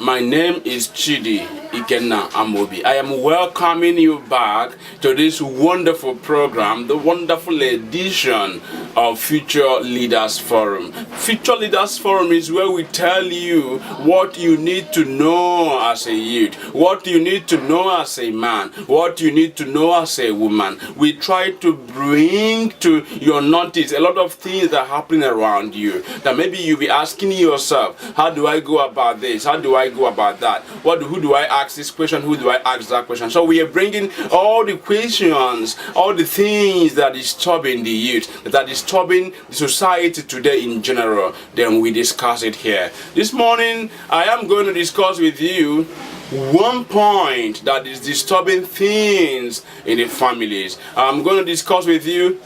My name is Chidi Ikenna Amobi. I am welcoming you back to this wonderful program, the wonderful edition of Future Leaders Forum. Future Leaders Forum is where we tell you what you need to know as a youth, what you need to know as a man, what you need to know as a woman. We try to bring to your notice a lot of things that are happening around you, that maybe you'll be asking yourself, how do I go about this? How do I go about that? Who do I ask this question? Who do I ask that question? So we are bringing all the questions, all the things that are disturbing the youth, that are disturbing the society today in general. Then we discuss it here. This morning, I am going to discuss with you one point that is disturbing things in the families. I'm going to discuss with you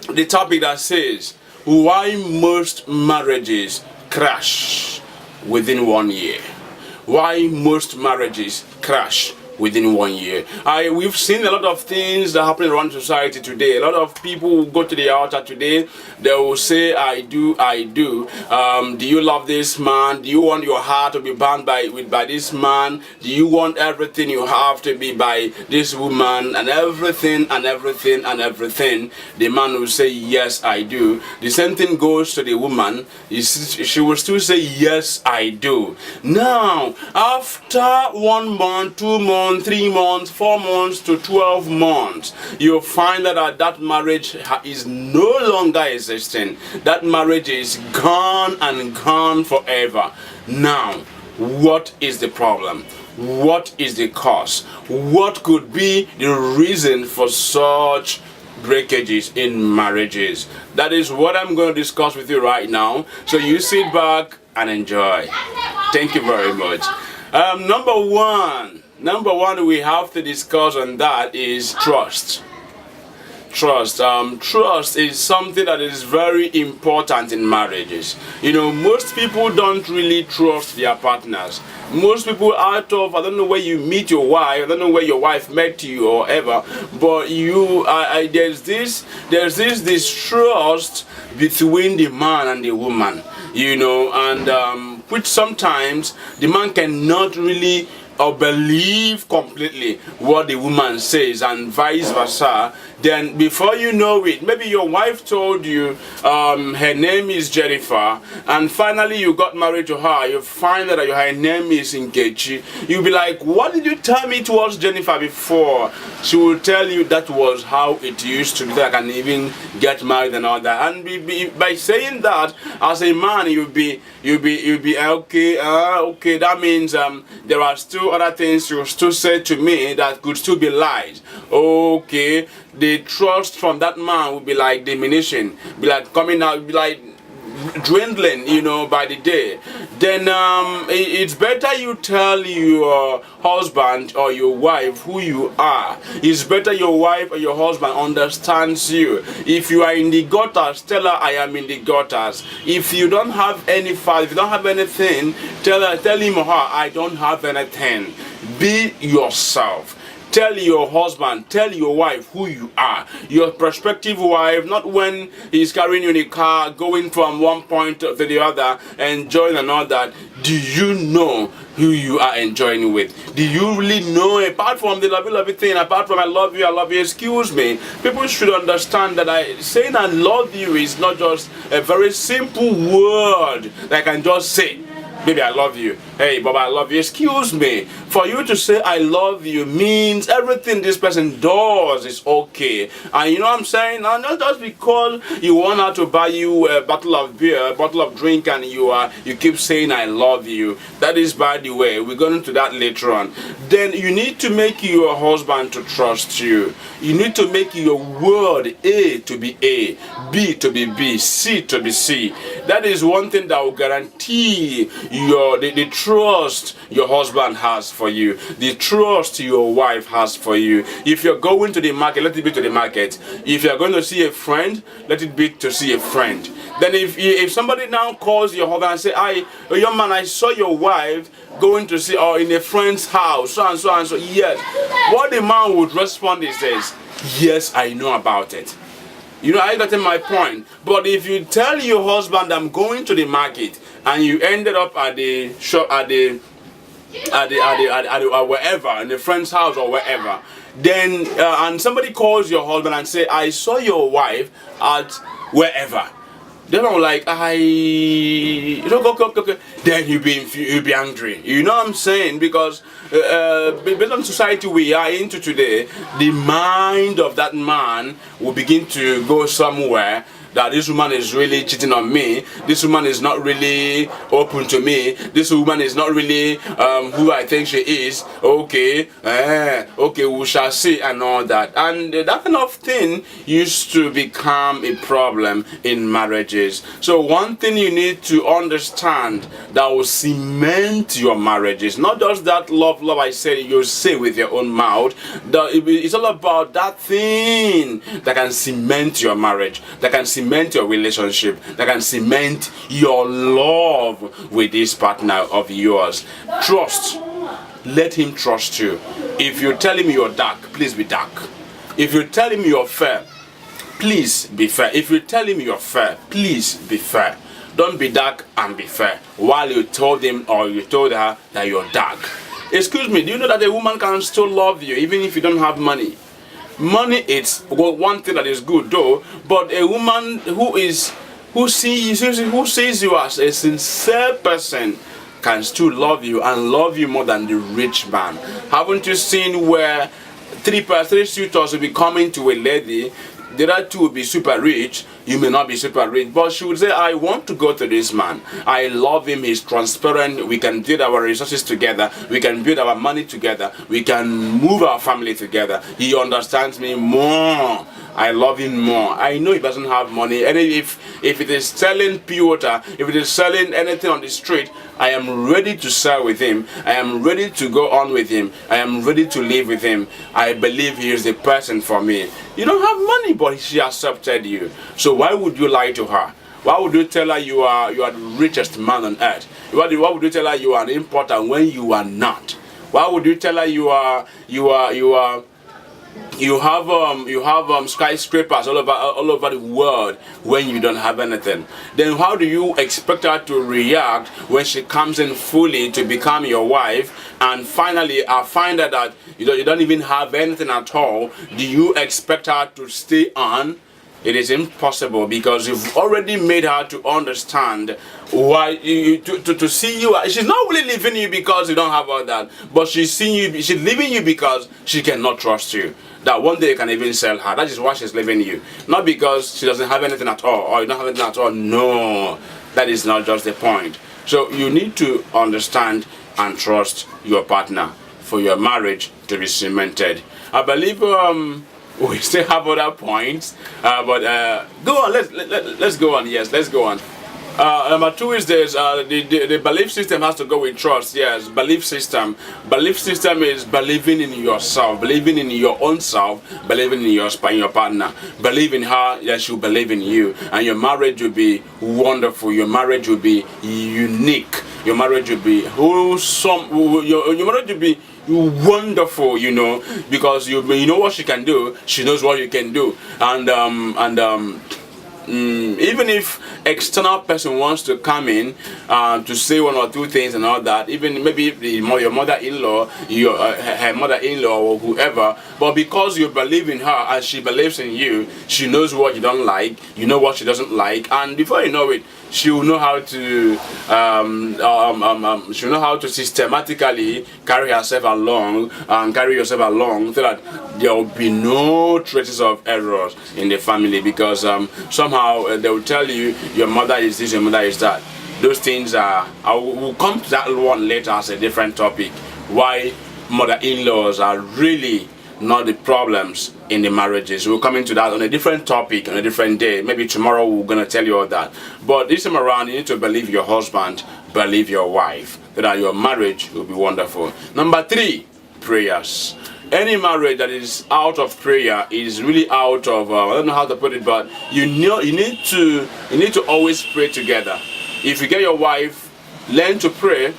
the topic that says, why most marriages crash within 1 year. Why most marriages crash within 1 year. We've seen a lot of things that happen around society today. A lot of people who go to the altar today, they will say, I do, I do. Do you love this man? Do you want your heart to be bound by this man? Do you want everything you have to be by this woman? And everything and everything and everything. The man will say, yes, I do. The same thing goes to the woman. She will still say, yes, I do. Now, after 1 month, 2 months, 3 months, 4 months to 12 months, you'll find that that marriage is no longer existing. That marriage is gone and gone forever. Now, what is the problem? What is the cause? What could be the reason for such breakages in marriages? That is what I'm going to discuss with you right now. So you sit back and enjoy. Thank you very much. Number one we have to discuss on that is trust. Trust is something that is very important in marriages. You know, most people don't really trust their partners. Most people I don't know where you meet your wife, I don't know where your wife met you or ever, but there's this distrust between the man and the woman, you know, and which sometimes the man cannot really or believe completely what the woman says, and vice versa. Then before you know it, maybe your wife told you her name is Jennifer, and finally you got married to her. You find that her name is Nkechi. You'll be like, what did you tell me it was Jennifer before? She will tell you that was how it used to be, that I can even get married and all that. And by saying that, as a man, you'll be okay. Okay, that means there are still other things you still say to me that could still be lies. Okay, the trust from that man will be like diminishing, be like coming out, be like dwindling, you know, by the day. Then it's better you tell your husband or your wife who you are. It's better your wife or your husband understands you. If you are in the gutters, tell her I am in the gutters. If you don't have any father, if you don't have anything, tell him or her I don't have anything. Be yourself. Tell your husband, tell your wife who you are. Your prospective wife, not when he's carrying you in a car, going from one point to the other, enjoying and all that. Do you know who you are enjoying with? Do you really know, apart from the lovey thing, apart from I love you, excuse me, people should understand that saying I love you is not just a very simple word that I can just say. Baby, I love you. Hey, Baba, I love you. Excuse me. For you to say I love you means everything this person does is okay. And you know what I'm saying? And not just because you want her to buy you a bottle of beer, a bottle of drink, and you keep saying I love you. That is, by the way, we're going to that later on. Then you need to make your husband to trust you. You need to make your word A to be A, B to be B, C to be C. That is one thing that will guarantee the trust your husband has for you, the trust your wife has for you. If you're going to the market, let it be to the market. If you're going to see a friend, let it be to see a friend. Then if somebody now calls your husband and say, young man, I saw your wife going to see or in a friend's house, so and so and so. Yes. What the man would respond is this: yes, I know about it. You know, I got my point. But if you tell your husband I'm going to the market and you ended up at the shop, at the wherever, in a friend's house or wherever, then and somebody calls your husband and say, I saw your wife at wherever. Then I'm like, go. Then you'll be angry. You know what I'm saying? Because based on society we are into today, the mind of that man will begin to go somewhere, that this woman is really cheating on me, this woman is not really open to me, this woman is not really who I think she is. Okay, we shall see, and all that. And that kind of thing used to become a problem in marriages. So one thing you need to understand that will cement your marriages, not just that love I said you say with your own mouth, it's all about that thing that can cement your marriage, that can cement your relationship, that can cement your love with this partner of yours. Trust. Let him trust you. If you tell him you're dark, please be dark. If you tell him you're fair, please be fair. If you tell him you're fair, please be fair. Don't be dark and be fair while you told him or you told her that you're dark. Excuse me, do you know that a woman can still love you even if you don't have money? Money is one thing that is good though, but a woman who sees you as a sincere person can still love you and love you more than the rich man. Haven't you seen where three suitors will be coming to a lady? The other two will be super rich, you may not be super rich, but she would say, I want to go to this man. I love him, he's transparent, we can build our resources together, we can build our money together, we can move our family together. He understands me more. I love him more. I know he doesn't have money, and if it is selling pure water, if it is selling anything on the street, I am ready to sell with him. I am ready to go on with him. I am ready to live with him. I believe he is the person for me. You don't have money, but she accepted you. So why would you lie to her? Why would you tell her you are the richest man on earth? Why would you tell her you are an importer when you are not? Why would you tell her you have skyscrapers all over the world when you don't have anything? Then how do you expect her to react when she comes in fully to become your wife, and finally I find out that you don't even have anything at all? Do you expect her to stay on? It is impossible, because you've already made her to understand why to see you. She's not really leaving you because you don't have all that, but she's seeing you. She's leaving you because she cannot trust you. That one day you can even sell her. That is why she's leaving you, not because she doesn't have anything at all or you don't have anything at all. No, that is not just the point. So you need to understand and trust your partner for your marriage to be cemented. I believe we still have other points, but go on. Let's go on. Yes, let's go on. Number two is this: the belief system has to go with trust. Yes, belief system. Belief system is believing in yourself, believing in your own self, believing in your partner, believe in her that she'll believe in you, and your marriage will be wonderful. Your marriage will be unique. Your marriage will be wholesome. Your marriage will be wonderful, because you know what she can do, she knows what you can do, and even if external person wants to come in to say one or two things and all that, even maybe your mother-in-law, her mother-in-law or whoever, but because you believe in her and she believes in you, she knows what you don't like, you know what she doesn't like, and before you know it, she will know how to systematically carry herself along and carry yourself along, so that there will be no traces of errors in the family, because somehow they will tell you your mother is this, your mother is that. Those things we'll come to that one later as a different topic, why mother-in-laws are really not the problems in the marriages. We'll come into that on a different topic on a different day. Maybe tomorrow we're going to tell you all that. But this time around, you need to believe your husband, believe your wife, so that your marriage will be wonderful. Number three, prayers. Any marriage that is out of prayer is really out of I don't know how to put it, but you need to always pray together. If you get your wife, learn to pray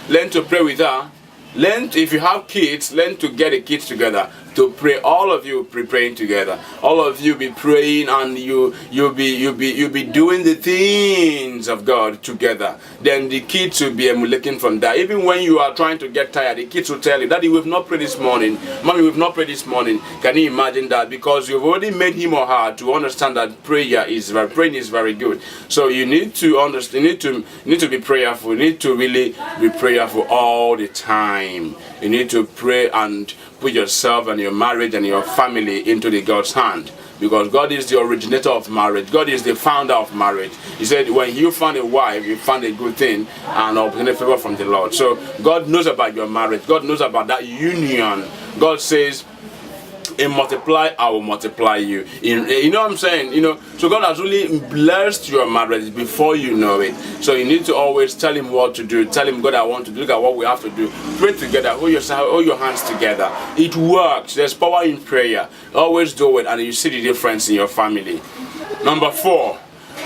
with her. If you have kids, learn to get the kids together. to pray. All of you be praying together. All of you be praying, and you'll be doing the things of God together. Then the kids will be emulating from that. Even when you are trying to get tired, the kids will tell you, Daddy, we've not prayed this morning. Mommy, we've not prayed this morning. Can you imagine that? Because you've already made him or her to understand that praying is very good. So you need to understand. You need to be prayerful. You need to really be prayerful all the time. You need to pray and put yourself and your marriage and your family into the God's hand. Because God is the originator of marriage. God is the founder of marriage. He said, when you found a wife, you found a good thing and obtained favor from the Lord. So God knows about your marriage. God knows about that union. God says, in multiply, I will multiply you. You know what I'm saying? You know, so God has really blessed your marriage before you know it. So you need to always tell him what to do. Tell him, God, I want to do. Look at what we have to do. Pray together. Hold your hands together. It works. There's power in prayer. Always do it, and you see the difference in your family. Number 4.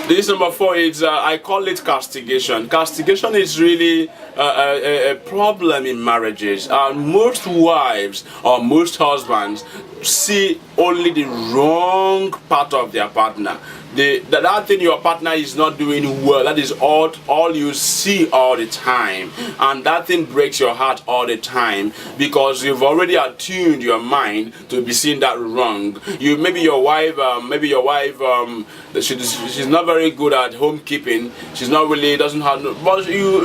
This number 4 is, I call it castigation. Castigation is really a problem in marriages. Most wives or most husbands see only the wrong part of their partner. That thing your partner is not doing well, that is all you see all the time, and that thing breaks your heart all the time, because you've already attuned your mind to be seeing that wrong. Maybe your wife she's not very good at homekeeping. She's not really doesn't have no, but you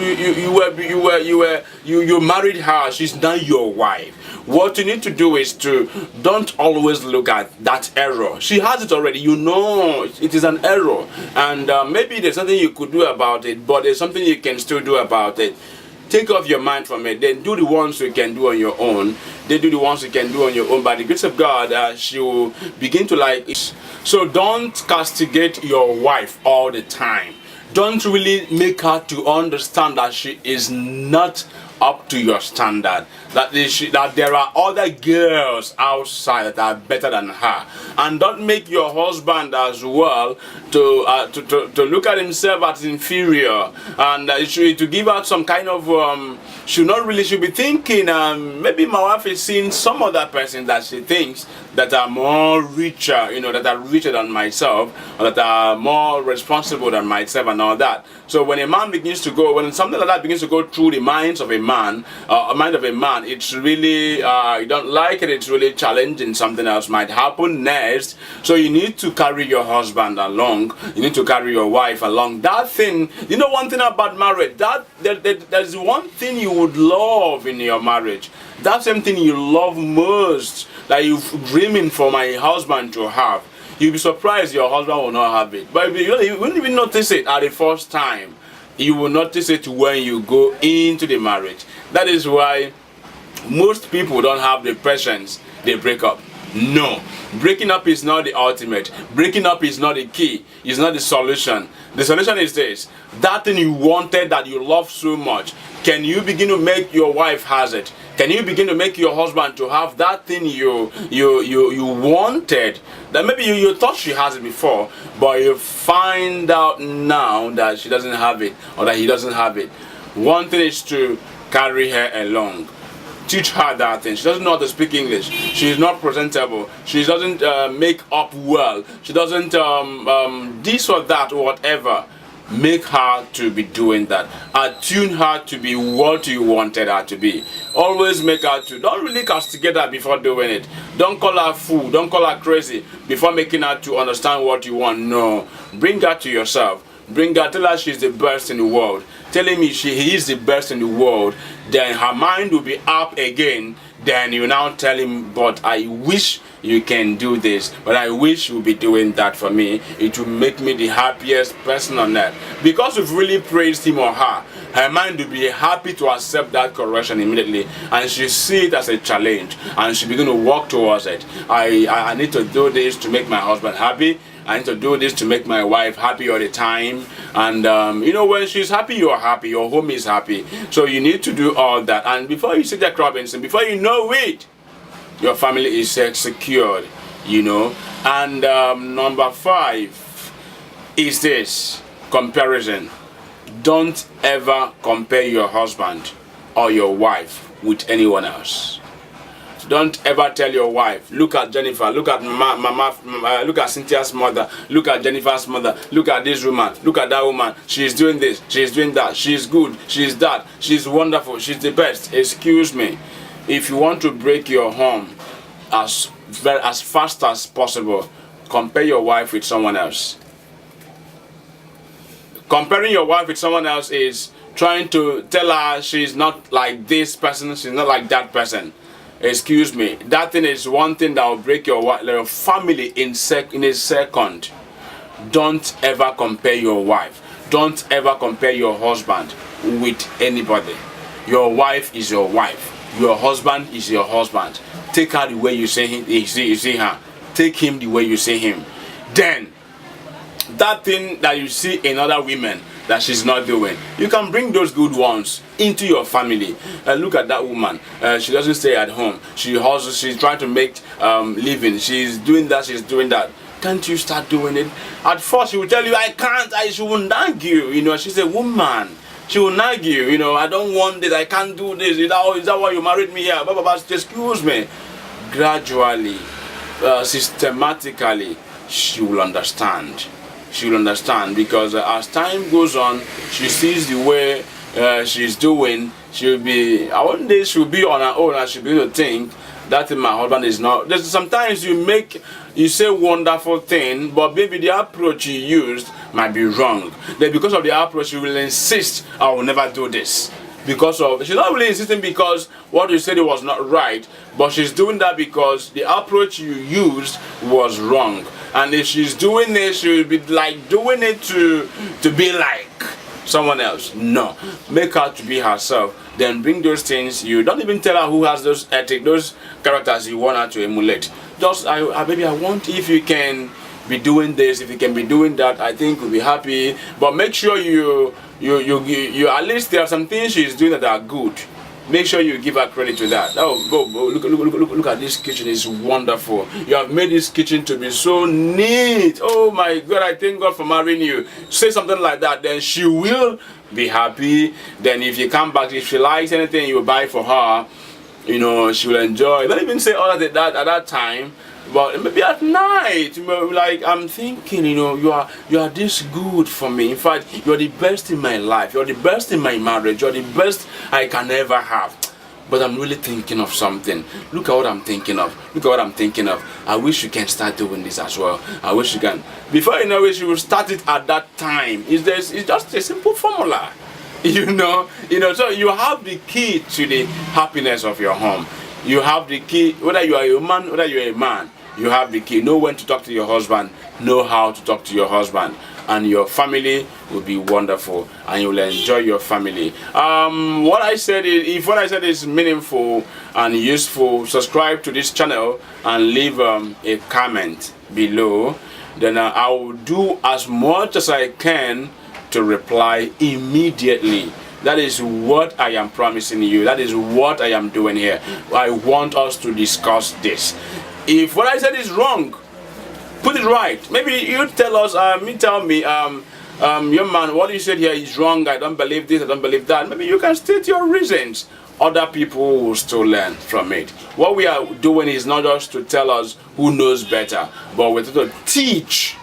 married her. She's not your wife. What you need to do is to don't always look at that error. She has it already. You know it is an error, and maybe there's something you could do about it, but there's something you can still do about it. Take off your mind from it. Then do the ones you can do on your own. Then do the ones you can do on your own. By the grace of God, she will begin to like it. So don't castigate your wife all the time. Don't really make her to understand that she is not up to your standard, that there are other girls outside that are better than her. And don't make your husband as well to look at himself as inferior, and to give out some kind of should be thinking, maybe my wife is seeing some other person that she thinks that are more richer, that are richer than myself, or that are more responsible than myself, and all that. So when when something like that begins to go through the minds of a man, it's really, you don't like it, it's really challenging. Something else might happen next. So you need to carry your husband along, you need to carry your wife along. That thing, one thing about marriage, there's one thing you would love in your marriage. That same thing you love most, that you're dreaming for my husband to have. You'll be surprised your husband will not have it. But you won't even notice it at the first time. You will notice it when you go into the marriage. That is why most people don't have the patience. They break up. No. Breaking up is not the ultimate. Breaking up is not the key. It's not the solution. The solution is this. That thing you wanted, that you love so much, can you begin to make your wife has it? Can you begin to make your husband to have that thing you wanted? That maybe you thought she has it before, but you find out now that she doesn't have it, or that he doesn't have it. One thing is to carry her along. Teach her that thing. She doesn't know how to speak English. She's not presentable. She doesn't make up well. She doesn't this or that or whatever. Make her to be doing that. Attune her to be what you wanted her to be. Always make her to. Don't really castigate her before doing it. Don't call her fool. Don't call her crazy before making her to understand what you want. No. Bring her to yourself. Bring her. Tell her she's the best in the world. Telling me he is the best in the world. Then her mind will be up again. Then you now tell him, but I wish you can do this, but I wish you'll be doing that for me. It will make me the happiest person on earth. Because you've really praised him or her, her mind will be happy to accept that correction immediately, and she'll see it as a challenge, and she'll begin to walk towards it. I need to do this to make my husband happy. I need to do this to make my wife happy all the time. And when she's happy, you're happy. Your home is happy. So you need to do all that. And before you see Jack Robinson, before you know it, your family is secured. And number 5 is this: comparison. Don't ever compare your husband or your wife with anyone else. Don't ever tell your wife, look at Jennifer, look at Mama, look at Cynthia's mother, look at Jennifer's mother, look at this woman, look at that woman. She's doing this, she's doing that, she's good, she's that, she's wonderful, she's the best. Excuse me. If you want to break your home as fast as possible, compare your wife with someone else. Comparing your wife with someone else is trying to tell her she's not like this person, she's not like that person. Excuse me. That thing is one thing that will break your family in a second. Don't ever compare your wife. Don't ever compare your husband with anybody. Your wife is your wife. Your husband is your husband. Take her the way you see him. You see her. Take him the way you see him. Then, that thing that you see in other women that she's not doing, you can bring those good ones into your family. Look at that woman. She doesn't stay at home. She hustles. She's trying to make living. She's doing that. She's doing that. Can't you start doing it? At first, she will tell you, I can't. She will nag you. You know, she's a woman. She will nag you. You know, I don't want this. I can't do this. Is that why you married me here? Blah, blah, blah. Excuse me. Gradually, systematically, she will understand. She will understand, because as time goes on, she sees the way she's doing. She'll be, one day she'll be on her own, and she'll be able to think that my husband is not. There's sometimes you say wonderful thing, but maybe the approach you used might be wrong. Then because of the approach, you will insist, I will never do this. Because of, she's not really insisting because what you said was not right, but she's doing that because the approach you used was wrong. And if she's doing it, she'll be like doing it to be like someone else. No, make her to be herself. Then bring those things. You don't even tell her who has those ethics, those characters you want her to emulate. Just, baby, I want, if you can be doing this, if you can be doing that, I think we'll be happy. But make sure you at least there are some things she's doing that are good. Make sure you give her credit to that. Oh, look at this kitchen. It's wonderful. You have made this kitchen to be so neat. Oh my God, I thank God for marrying you. Say something like that, then she will be happy. Then if you come back, if she likes anything you buy for her, you know, she will enjoy. Don't even say all of that at that time. But maybe at night, like, I'm thinking, you know, you are this good for me. In fact, you're the best in my life. You're the best in my marriage. You're the best I can ever have. But I'm really thinking of something. Look at what I'm thinking of. Look at what I'm thinking of. I wish you can start doing this as well. I wish you can. Before you know it, you will start it at that time. It's just a simple formula. You know, so you have the key to the happiness of your home. You have the key, whether you are a man, whether you're a man. You have the key. Know when to talk to your husband. Know how to talk to your husband. And your family will be wonderful. And you will enjoy your family. What I said is, if what I said is meaningful and useful, subscribe to this channel and leave a comment below. Then I will do as much as I can to reply immediately. That is what I am promising you. That is what I am doing here. I want us to discuss this. If what I said is wrong, put it right. Maybe you tell us, tell me, young man, what you said here is wrong. I don't believe this, I don't believe that. Maybe you can state your reasons. Other people will still learn from it. What we are doing is not just to tell us who knows better, but we're to teach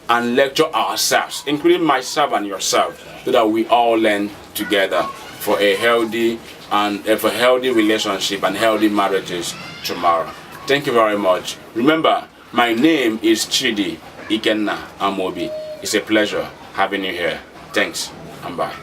and lecture ourselves, including myself and yourself, so that we all learn together for a healthy relationship and healthy marriages tomorrow. Thank you very much. Remember, my name is Chidi Ikenna Amobi. It's a pleasure having you here. Thanks and bye.